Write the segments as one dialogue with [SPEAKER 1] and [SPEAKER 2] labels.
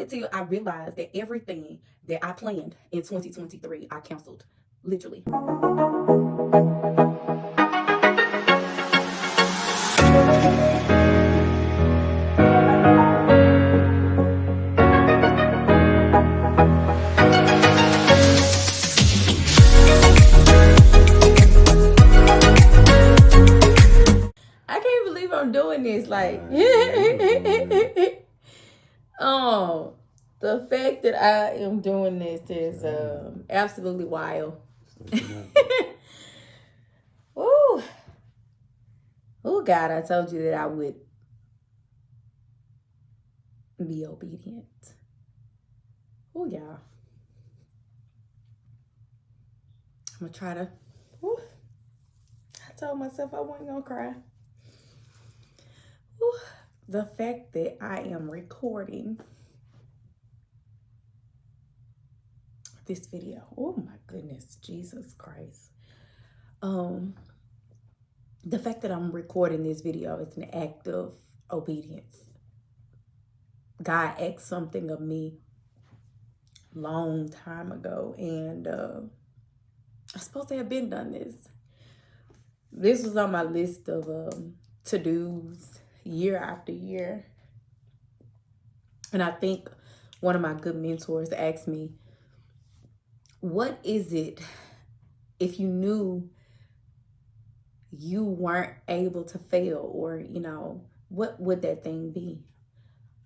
[SPEAKER 1] until I realized that everything that I planned in 2023, I canceled. Literally. I can't believe I'm doing this. Like, oh, the fact that I am doing this is absolutely wild. Ooh. Oh, God, I told you that I would be obedient. Oh, y'all. I'm going to try to. Ooh. I told myself I wasn't going to cry. Ooh. The fact that I am recording this video. Oh, my goodness. Jesus Christ. The fact that I'm recording this video is an act of obedience. God asked something of me long time ago, and I'm supposed to have been done this. This was on my list of to-dos year after year. And I think one of my good mentors asked me, what is it if you knew you weren't able to fail, or, you know, what would that thing be?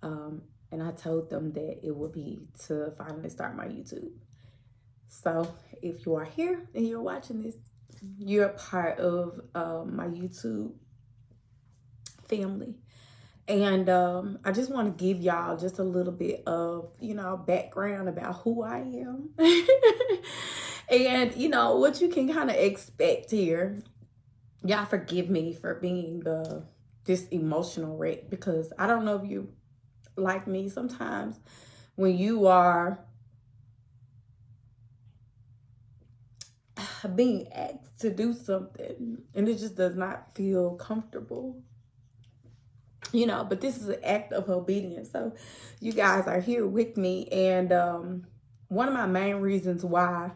[SPEAKER 1] And I told them that it would be to finally start my YouTube. So if you are here and you're watching this, you're a part of my YouTube family. And I just want to give y'all just a little bit of, you know, background about who I am. And, you know, what you can kind of expect here. Y'all forgive me for being this emotional wreck, because I don't know if you like me. Sometimes when you are being asked to do something and it just does not feel comfortable, you know, but this is an act of obedience. So you guys are here with me. And one of my main reasons why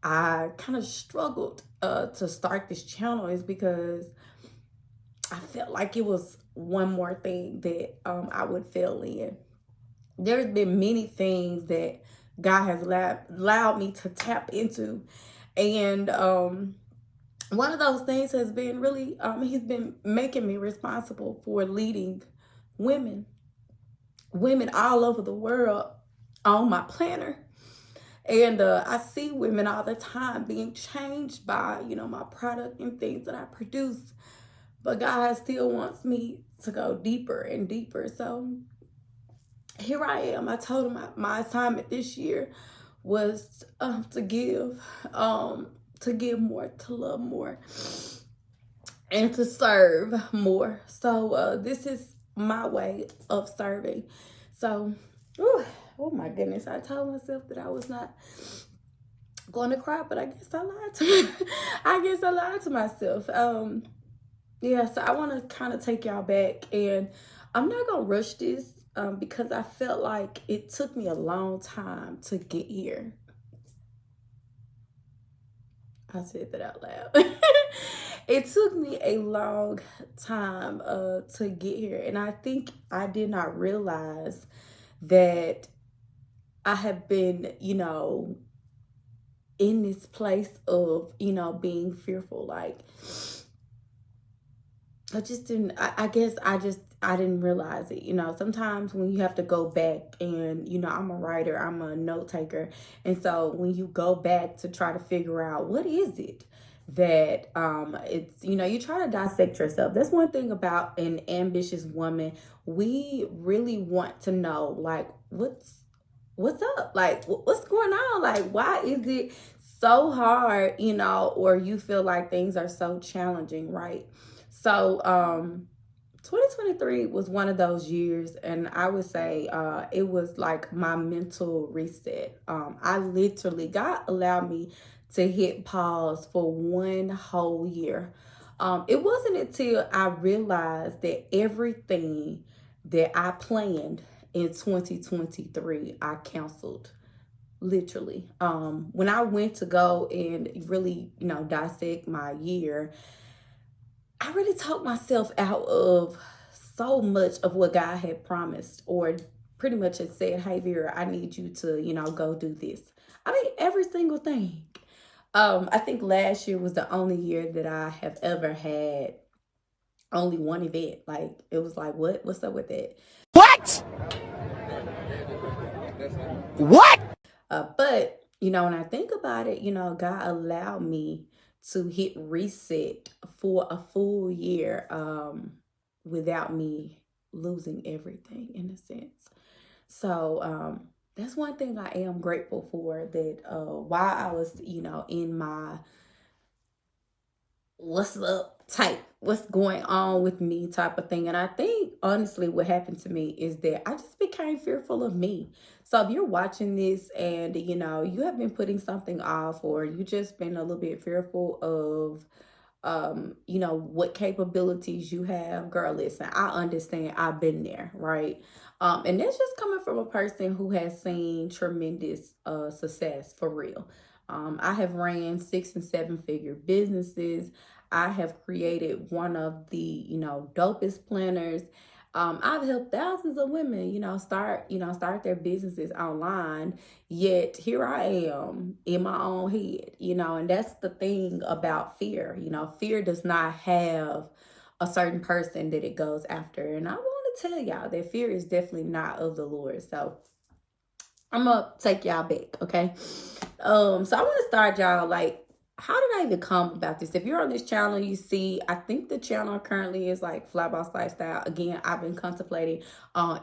[SPEAKER 1] I kind of struggled to start this channel is because I felt like it was one more thing that I would fail in. There's been many things that God has allowed me to tap into. And one of those things has been really, he's been making me responsible for leading women all over the world on my planner. And I see women all the time being changed by, you know, my product and things that I produce. But God still wants me to go deeper and deeper. So here I am. I told him my assignment this year was to give more, to love more, and to serve more. So this is my way of serving. So, oh my goodness, I told myself that I was not going to cry, but I guess I lied to myself. Yeah, so I want to kind of take y'all back, and I'm not going to rush this because I felt like it took me a long time to get here. I said that out loud. It took me a long time to get here, and I think I did not realize that I have been, you know, in this place of, you know, being fearful. Like, I just didn't, I guess I didn't realize it. You know, sometimes when you have to go back, and, you know, I'm a writer, I'm a note taker. And so when you go back to try to figure out what is it that it's, you know, you try to dissect yourself. That's one thing about an ambitious woman. We really want to know, like, what's up? Like, what's going on? Like, why is it so hard, you know, or you feel like things are so challenging, right? So 2023 was one of those years, and I would say it was like my mental reset. I literally, God allowed me to hit pause for one whole year. It wasn't until I realized that everything that I planned in 2023, I canceled. Literally. When I went to go and really, dissect my year, I really talked myself out of so much of what God had promised, or pretty much had said, hey, Vera, I need you to, go do this. I mean, every single thing. I think last year was the only year that I have ever had only one event. Like, it was like, what's up with that?
[SPEAKER 2] What? What?
[SPEAKER 1] But, when I think about it, God allowed me to hit reset for a full year without me losing everything, in a sense. So that's one thing I am grateful for, that while I was, in my what's up type, what's going on with me type of thing. And I think honestly what happened to me is that I just became fearful of me. So if you're watching this and you have been putting something off, or you just been a little bit fearful of what capabilities you have, girl, listen, I understand. I've been there, right? And that's just coming from a person who has seen tremendous success, for real. I have ran 6 and 7 figure businesses. I have created one of the, dopest planners. I've helped thousands of women, start their businesses online. Yet here I am in my own head, and that's the thing about fear. Fear does not have a certain person that it goes after. And I want to tell y'all that fear is definitely not of the Lord. So I'm gonna take y'all back, okay? So I want to start y'all, like, how did I even come about this? If you're on this channel, you see, I think the channel currently is like FlyBOSS Lifestyle. Again, I've been contemplating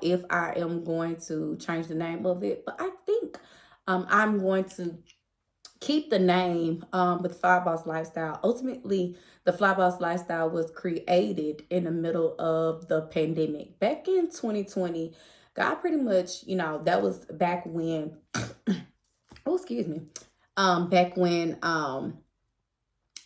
[SPEAKER 1] if I am going to change the name of it, but I think I'm going to keep the name with FlyBOSS Lifestyle. Ultimately, the FlyBOSS Lifestyle was created in the middle of the pandemic. Back in 2020, God pretty much, that was back when, oh, excuse me, back when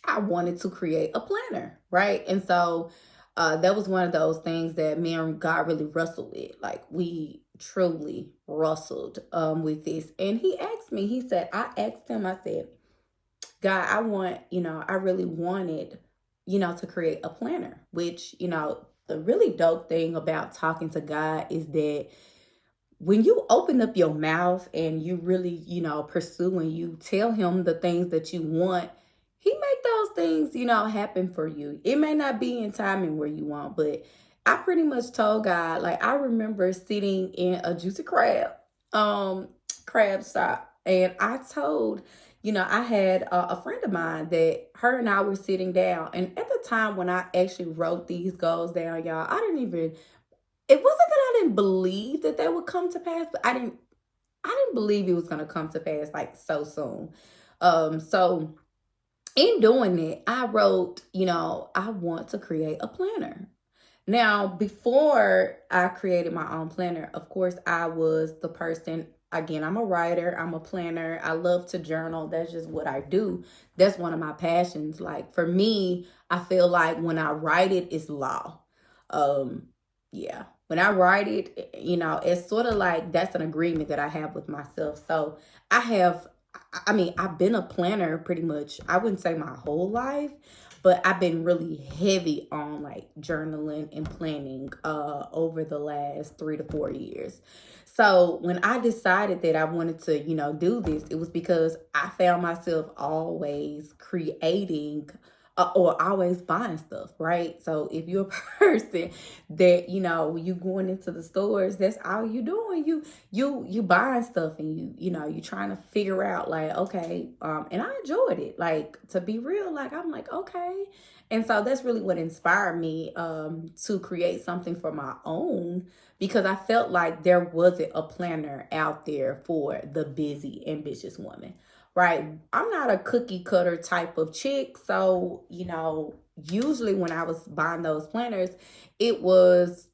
[SPEAKER 1] I wanted to create a planner, right? And so that was one of those things that me and God really wrestled with. Like, we truly wrestled with this. And he asked me, I asked him, I said, God, I really wanted, to create a planner, which, the really dope thing about talking to God is that when you open up your mouth and you really, pursue and you tell him the things that you want, he make those things, happen for you. It may not be in timing where you want, but I pretty much told God, like, I remember sitting in a Juicy Crab shop, and I told, I had a friend of mine that her and I were sitting down, and at the time when I actually wrote these goals down, y'all, it wasn't that I didn't believe that they would come to pass, but I didn't believe it was going to come to pass like so soon. So in doing it, I wrote, I want to create a planner. Now, before I created my own planner, of course, I was the person, again, I'm a writer, I'm a planner. I love to journal. That's just what I do. That's one of my passions. Like, for me, I feel like when I write it, it's law. Yeah. When I write it, it's sort of like that's an agreement that I have with myself. So I've been a planner pretty much, I wouldn't say my whole life, but I've been really heavy on like journaling and planning over the last 3 to 4 years. So when I decided that I wanted to, do this, it was because I found myself always creating or always buying stuff, right? So if you're a person that, you going into the stores, that's all you doing. You buying stuff, and you trying to figure out like, okay, and I enjoyed it. Like, to be real, like, I'm like, okay. And so that's really what inspired me to create something for my own, because I felt like there wasn't a planner out there for the busy, ambitious woman. Right. I'm not a cookie cutter type of chick. So, usually when I was buying those planners, it was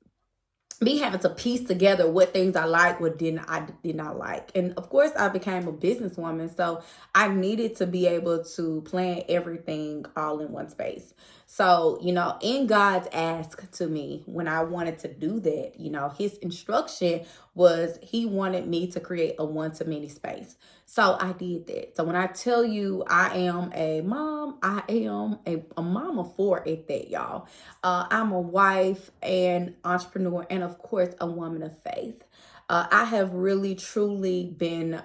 [SPEAKER 1] me having to piece together what things I like, what I did not like. And of course, I became a businesswoman, so I needed to be able to plan everything all in one space. So, in God's ask to me when I wanted to do that, his instruction was he wanted me to create a one-to-many space. So I did that. So when I tell you I am a mom, I am a mom of four at that, y'all. I'm a wife and entrepreneur, and of course, a woman of faith. I have really, truly been,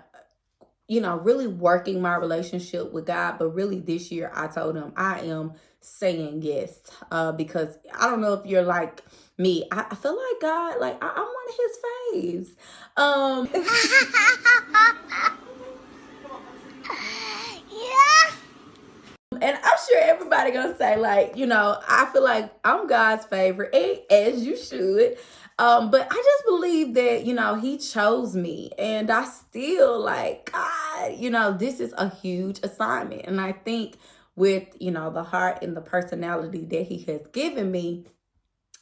[SPEAKER 1] really working my relationship with God. But really this year I told him I am saying yes, because I don't know if you're like me. I feel like God, like I'm one of his faves.
[SPEAKER 2] Yeah.
[SPEAKER 1] And I'm sure everybody gonna say, like, I feel like I'm God's favorite, as you should. But I just believe that, he chose me, and I still like, God, this is a huge assignment. And I think with, the heart and the personality that he has given me,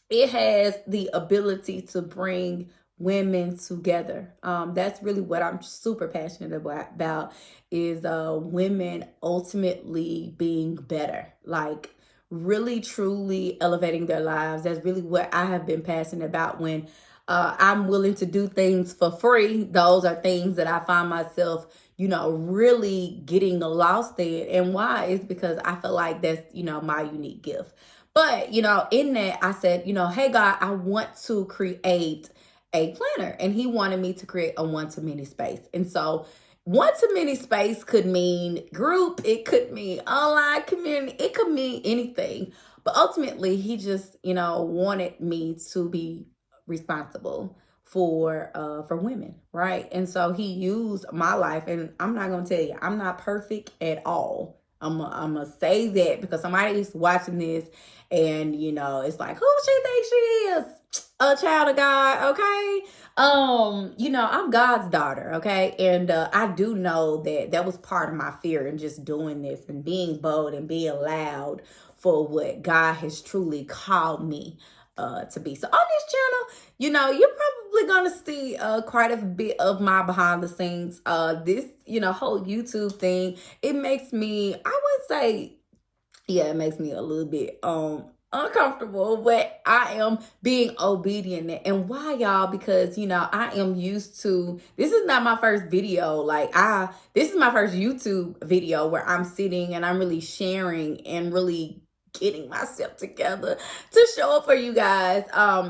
[SPEAKER 1] it has the ability to bring women together. That's really what I'm super passionate about is women ultimately being better, like really truly elevating their lives. That's really what I have been passionate about. When I'm willing to do things for free, those are things that I find myself really getting lost in. And why? Is because I feel like that's my unique gift. But, in that, I said, hey, God, I want to create a planner. And he wanted me to create a one-to-many space. And so one-to-many space could mean group. It could mean online community. It could mean anything. But ultimately, he just, wanted me to be responsible for women, right? And so he used my life. And I'm not going to tell you, I'm not perfect at all. I'm gonna say that because somebody's watching this and it's like, who she thinks she is? A child of God, okay? I'm God's daughter, okay? And I do know that was part of my fear in just doing this and being bold and being loud for what God has truly called me to be. So on this channel, you're probably gonna see quite a bit of my behind the scenes. This whole YouTube thing, it makes me, I would say, it makes me a little bit uncomfortable, but I am being obedient. And why, y'all? Because I am used to, this is not my first video. This is my first YouTube video where I'm sitting and I'm really sharing and really getting myself together to show up for you guys.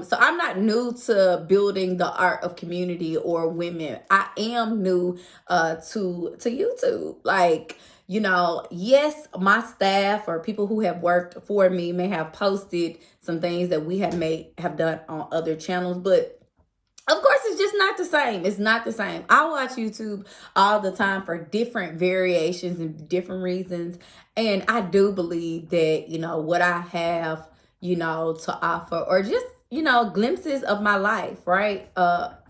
[SPEAKER 1] So I'm not new to building the art of community or women. I am new to YouTube. Yes, my staff or people who have worked for me may have posted some things that we have done on other channels, but of course, it's just not the same. It's not the same. I watch YouTube all the time for different variations and different reasons. And I do believe that, what I have, to offer, or just, glimpses of my life, right?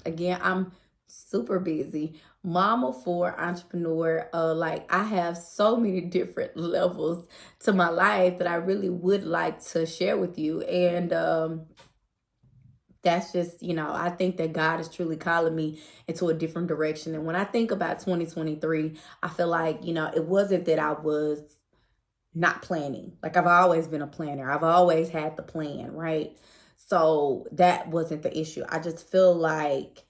[SPEAKER 1] Again, I'm super busy. Mom of four, entrepreneur. I have so many different levels to my life that I really would like to share with you. And, that's just, I think that God is truly calling me into a different direction. And when I think about 2023, I feel like, it wasn't that I was not planning. Like, I've always been a planner. I've always had the plan, right? So that wasn't the issue. I just feel like,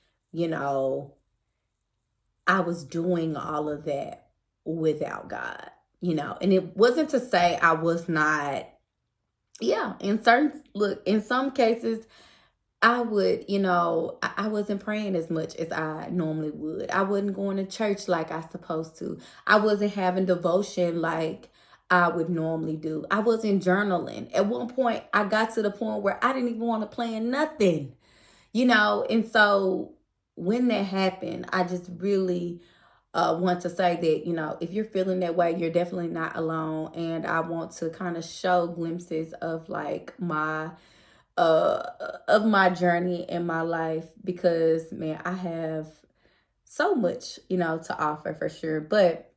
[SPEAKER 1] I was doing all of that without God, and it wasn't to say I was not, in some cases, I would, I wasn't praying as much as I normally would. I wasn't going to church like I supposed to. I wasn't having devotion like I would normally do. I wasn't journaling. At one point, I got to the point where I didn't even want to plan nothing, And so when that happened, I just really want to say that, if you're feeling that way, you're definitely not alone. And I want to kind of show glimpses of my journey in my life, because man, I have so much to offer for sure. But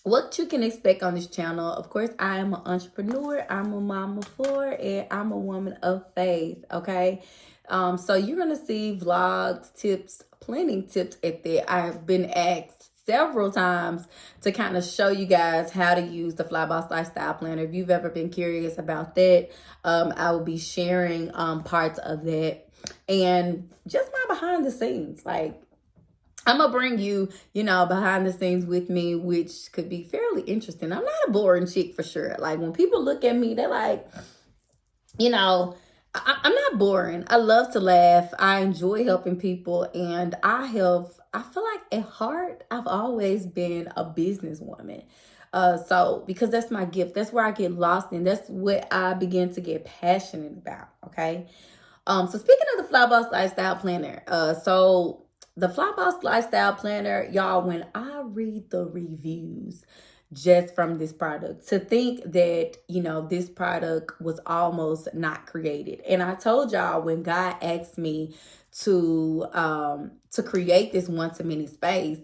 [SPEAKER 1] what you can expect on this channel, of course, I am an entrepreneur, I'm a mama of four, and I'm a woman of faith. Okay, so you're gonna see vlogs, tips, planning tips at that. I've been asked several times to kind of show you guys how to use the FlyBOSS lifestyle planner. If you've ever been curious about that, I will be sharing parts of that and just my behind the scenes. Like, I'm gonna bring you, behind the scenes with me, which could be fairly interesting. I'm not a boring chick for sure. Like, when people look at me, they're like, I'm not boring. I love to laugh. I enjoy helping people. And I feel like at heart, I've always been a businesswoman. So because that's my gift, that's where I get lost in. That's what I begin to get passionate about. Okay. So speaking of the FlyBOSS Lifestyle Planner, so the FlyBOSS Lifestyle Planner, y'all, when I read the reviews just from this product, to think that, this product was almost not created. And I told y'all when God asked me to create this one-to-many space,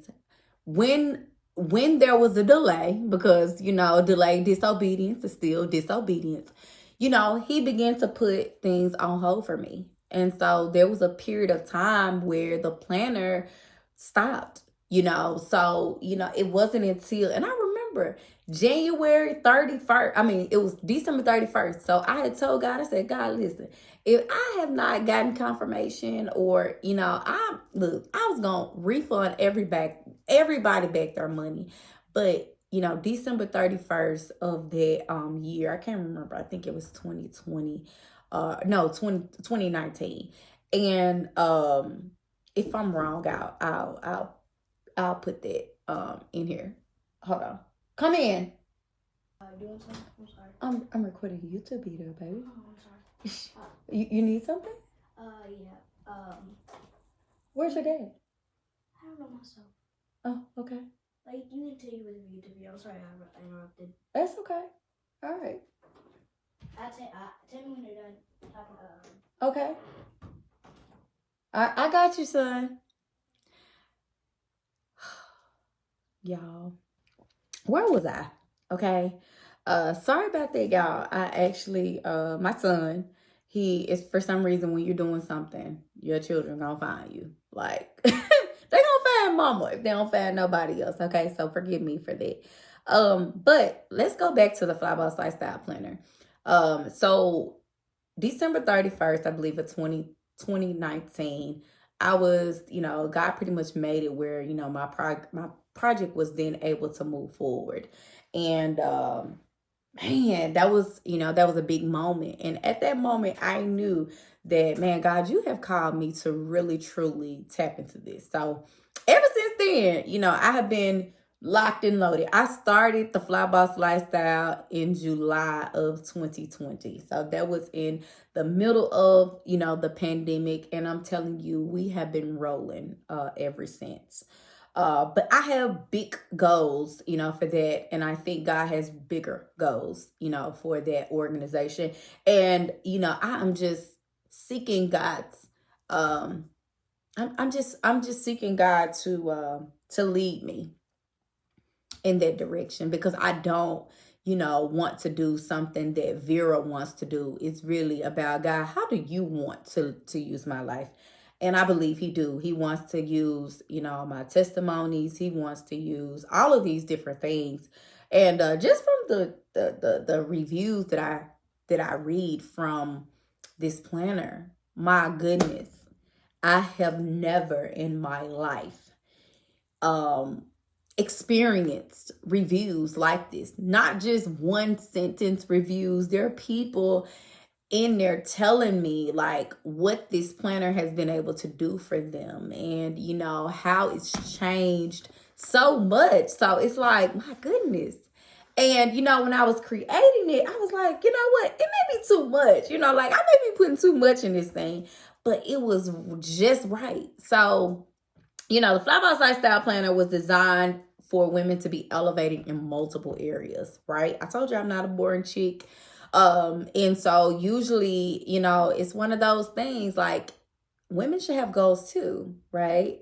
[SPEAKER 1] when there was a delay, because, delay disobedience is still disobedience, he began to put things on hold for me. And so there was a period of time where the planner stopped, so, it wasn't until, and I remember January 31st, it was December 31st. So I had told God, I said, God, listen, if I have not gotten confirmation or, I was going to refund everybody back their money. But, December 31st of that year, I can't remember. I think it was 2020, 2019. And if I'm wrong, I'll put that in here. Hold on. Come in.
[SPEAKER 2] Doing something? I'm sorry.
[SPEAKER 1] I'm recording a YouTube video, baby.
[SPEAKER 2] Oh, I'm sorry.
[SPEAKER 1] You need something?
[SPEAKER 2] Yeah.
[SPEAKER 1] Where's your dad?
[SPEAKER 2] I don't know myself.
[SPEAKER 1] Oh, okay.
[SPEAKER 2] Like, you need to take with a YouTube video. I'm sorry I interrupted.
[SPEAKER 1] That's okay. All right.
[SPEAKER 2] Tell me when you're done talking.
[SPEAKER 1] Okay. I got you, son. Y'all, where was I? Okay. Sorry about that, y'all. I actually, my son, he is, for some reason, when you're doing something, your children gonna find you. Like, they gonna find mama if they don't find nobody else. Okay, so forgive me for that. But let's go back to the FlyBOSS Lifestyle Planner. So December 31st, I believe, of 2019, I was, God pretty much made it where, my project was then able to move forward. And man, that was a big moment. And at that moment, I knew that, man, God, you have called me to really, truly tap into this. So ever since then, I have been locked and loaded. I started the FlyBOSS Lifestyle in July of 2020. So that was in the middle of, the pandemic. And I'm telling you, we have been rolling ever since. But I have big goals, for that. And I think God has bigger goals, for that organization. And, I'm just seeking God's, I'm just seeking God to lead me in that direction, because I don't, want to do something that Vera wants to do. It's really about, God, how do you want to use my life? And I believe he do. He wants to use, my testimonies. He wants to use all of these different things. And just from the reviews that I read from this planner, my goodness, I have never in my life experienced reviews like this. Not just one sentence reviews. There are people in there telling me like what this planner has been able to do for them, and how it's changed so much. So it's like, my goodness. And when I was creating it, I was like, you know what, it may be too much, like I may be putting too much in this thing, but it was just right. So the FlyBOSS Lifestyle Planner was designed for women to be elevating in multiple areas, right? I told you I'm not a boring chick. And so usually, it's one of those things, like, women should have goals too, right?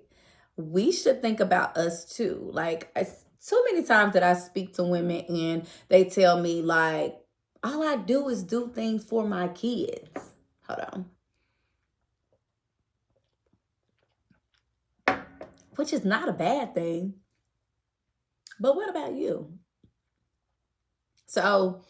[SPEAKER 1] We should think about us too. Like, so many times that I speak to women and they tell me like, all I do is do things for my kids. Hold on. Which is not a bad thing. But what about you? So,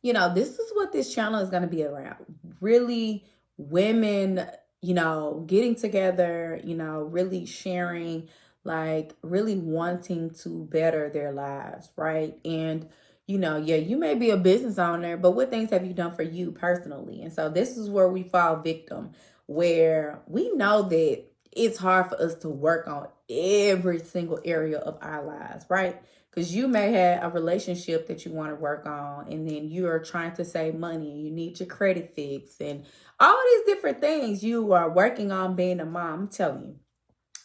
[SPEAKER 1] this is what this channel is going to be around. Really, women getting together, really sharing, like really wanting to better their lives, right? And, yeah, you may be a business owner, but what things have you done for you personally? And so this is where we fall victim, where we know that it's hard for us to work on every single area of our lives, right? Because you may have a relationship that you want to work on, and then you are trying to save money, you need your credit fixed, and all these different things you are working on being a mom. I'm telling you,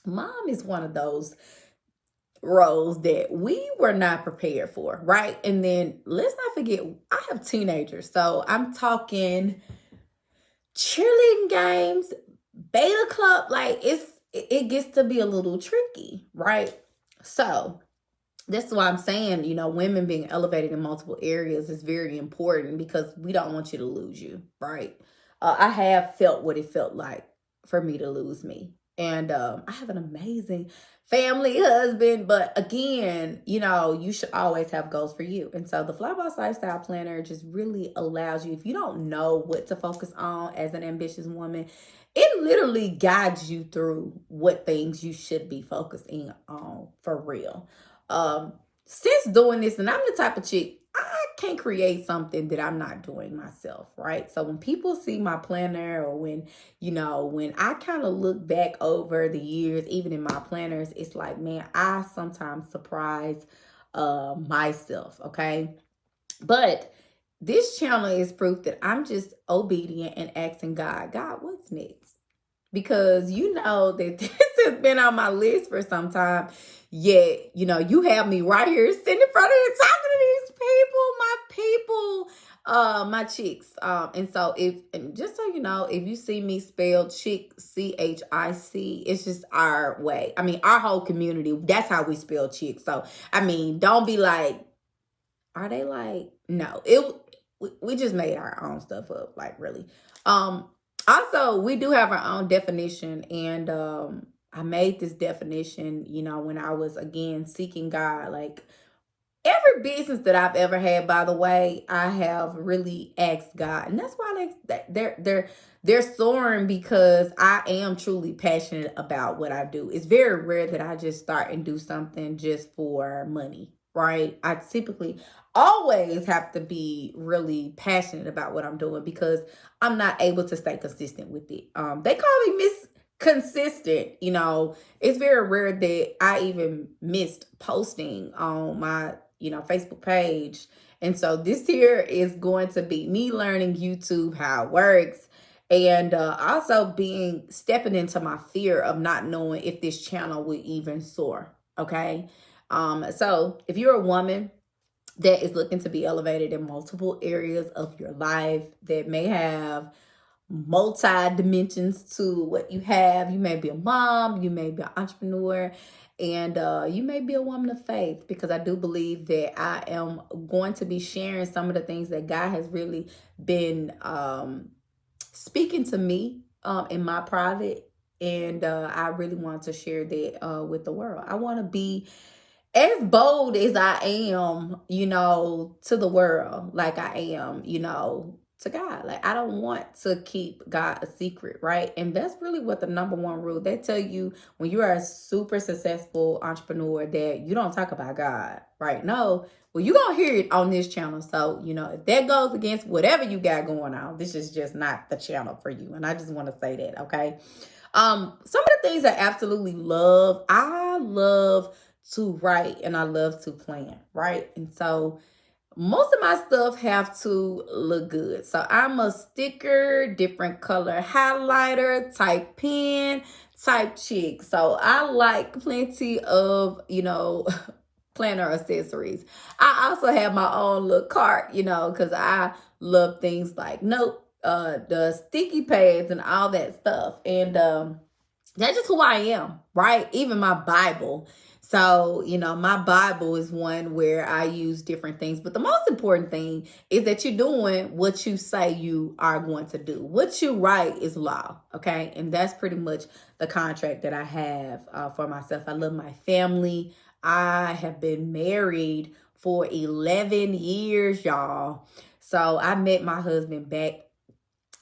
[SPEAKER 1] mom is one of those roles that we were not prepared for, right? And then let's not forget, I have teenagers. So I'm talking cheerleading games, beta club, like it gets to be a little tricky, right? So that's why I'm saying, women being elevated in multiple areas is very important, because we don't want you to lose you, right? I have felt what it felt like for me to lose me. And I have an amazing family, husband. But again, you should always have goals for you. And so the FlyBOSS Lifestyle Planner just really allows you, if you don't know what to focus on as an ambitious woman, it literally guides you through what things you should be focusing on for real. Since doing this, and I'm the type of chick, I can't create something that I'm not doing myself, right? So when people see my planner, or when I kind of look back over the years, even in my planners, it's like, man, I sometimes surprise myself, okay? But this channel is proof that I'm just obedient and asking God, what's next? Because you know that this has been on my list for some time. Yet, you have me right here sitting in front of you talking to these people, my chicks. And so just so you know, if you see me spell chic, CHIC, it's just our way. I mean, our whole community, that's how we spell chick. So, I mean, don't be like, are they like, no, we just made our own stuff up, like really. Also, we do have our own definition, and I made this definition, when I was, again, seeking God. Like, every business that I've ever had, by the way, I have really asked God, and that's why they're soaring, because I am truly passionate about what I do. It's very rare that I just start and do something just for money, right? I typically always have to be really passionate about what I'm doing, because I'm not able to stay consistent with it. They call me Miss Consistent. It's very rare that I even missed posting on my Facebook page. And so this here is going to be me learning YouTube, how it works, and also stepping into my fear of not knowing if this channel would even soar. Okay. So if you're a woman that is looking to be elevated in multiple areas of your life, that may have multi-dimensions to what you have. You may be a mom, you may be an entrepreneur, and you may be a woman of faith, because I do believe that I am going to be sharing some of the things that God has really been speaking to me in my private, and I really want to share that with the world. I want to be as bold as I am, to the world, like I am, to God. Like, I don't want to keep God a secret, right? And that's really what the number one rule. They tell you when you are a super successful entrepreneur that you don't talk about God, right? No, well, you're going to hear it on this channel. So, if that goes against whatever you got going on, this is just not the channel for you. And I just want to say that, okay? Some of the things I absolutely love, I love to write, and I love to plan, right? And so most of my stuff have to look good. So I'm a sticker, different color highlighter, type pen, type chick. So I like plenty of, planner accessories. I also have my own little cart, because I love things like the sticky pads and all that stuff. And that's just who I am, right? Even my Bible. So, my Bible is one where I use different things. But the most important thing is that you're doing what you say you are going to do. What you write is law, okay? And that's pretty much the contract that I have for myself. I love my family. I have been married for 11 years, y'all. So I met my husband back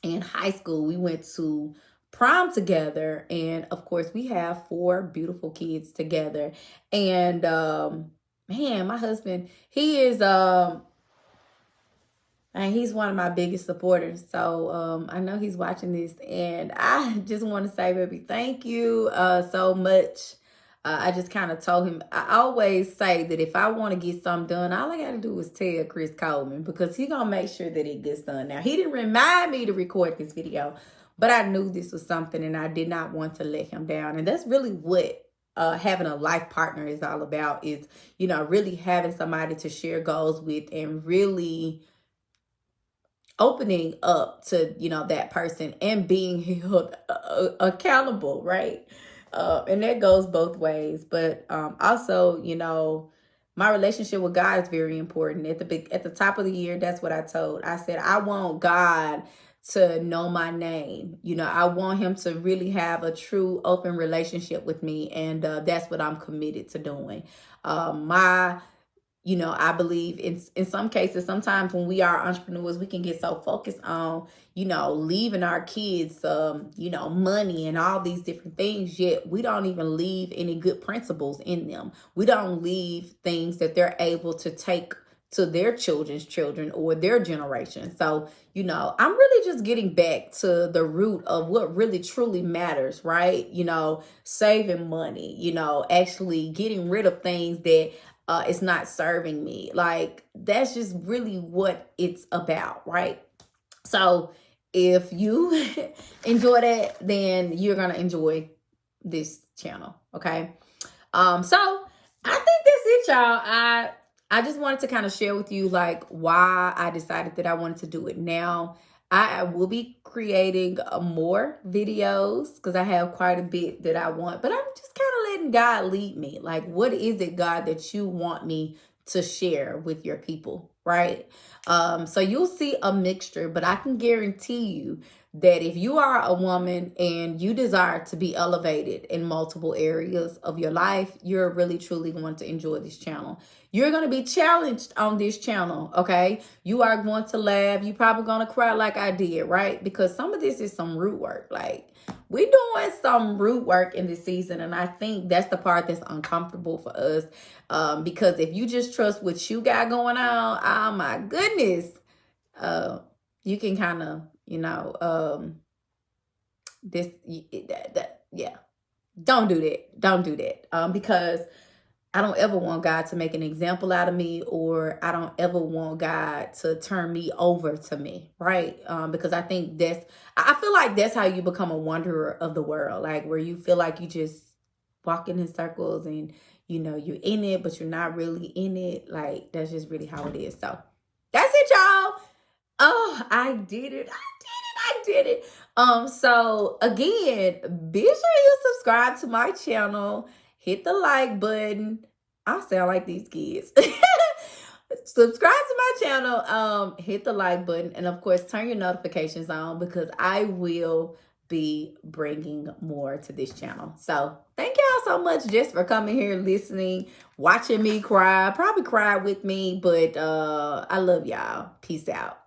[SPEAKER 1] in high school. We went to prom together. And of course, we have 4 beautiful kids together. And man, my husband, he is and he's one of my biggest supporters. So I know he's watching this, and I just want to say, baby, thank you so much. I just kind of told him, I always say that if I want to get something done, all I got to do is tell Chris Coleman, because he going to make sure that it gets done. Now, he didn't remind me to record this video, but I knew this was something, and I did not want to let him down. And that's really what having a life partner is all about, is, you know, really having somebody to share goals with, and really opening up to, you know, that person and being held accountable, right? And that goes both ways. But also, you know, my relationship with God is very important. At the top of the year, that's what I said, I want God to know my name. You know, I want him to really have a true open relationship with me. And that's what I'm committed to doing. You know, I believe in some cases, sometimes when we are entrepreneurs, we can get so focused on, you know, leaving our kids, you know, money and all these different things, yet we don't even leave any good principles in them. We don't leave things that they're able to take to their children's children or their generation. So, you know, I'm really just getting back to the root of what really truly matters, right? You know, saving money, you know, actually getting rid of things that it's not serving me. Like, that's just really what it's about, right? So if you enjoy that, then you're gonna enjoy this channel, okay? So I think that's it, y'all. I just wanted to kind of share with you, like, why I decided that I wanted to do it now. I will be creating more videos because I have quite a bit that I want, but I'm just kind of letting God lead me. Like, what is it, God, that you want me to share with your people, right? So you'll see a mixture, but I can guarantee you that if you are a woman and you desire to be elevated in multiple areas of your life, you're really truly going to enjoy this channel. You're going to be challenged on this channel, okay? You are going to laugh. You're probably going to cry like I did, right? Because some of this is some root work. Like, we're doing some root work in this season, and I think that's the part that's uncomfortable for us. Because if you just trust what you got going on, oh my goodness, you can kind of, you know, yeah, don't do that. Don't do that. Because I don't ever want God to make an example out of me, or I don't ever want God to turn me over to me, right? Because I think I feel like that's how you become a wanderer of the world, like where you feel like you just walking in circles and, you know, you're in it, but you're not really in it. Like, that's just really how it is. So that's it, y'all. Oh, I did it. I did it. So again, be sure you subscribe to my channel. Hit the like button. I sound like these kids. Subscribe to my channel. Hit the like button. And of course, turn your notifications on, because I will be bringing more to this channel. So thank y'all so much just for coming here, listening, watching me cry. Probably cry with me, but I love y'all. Peace out.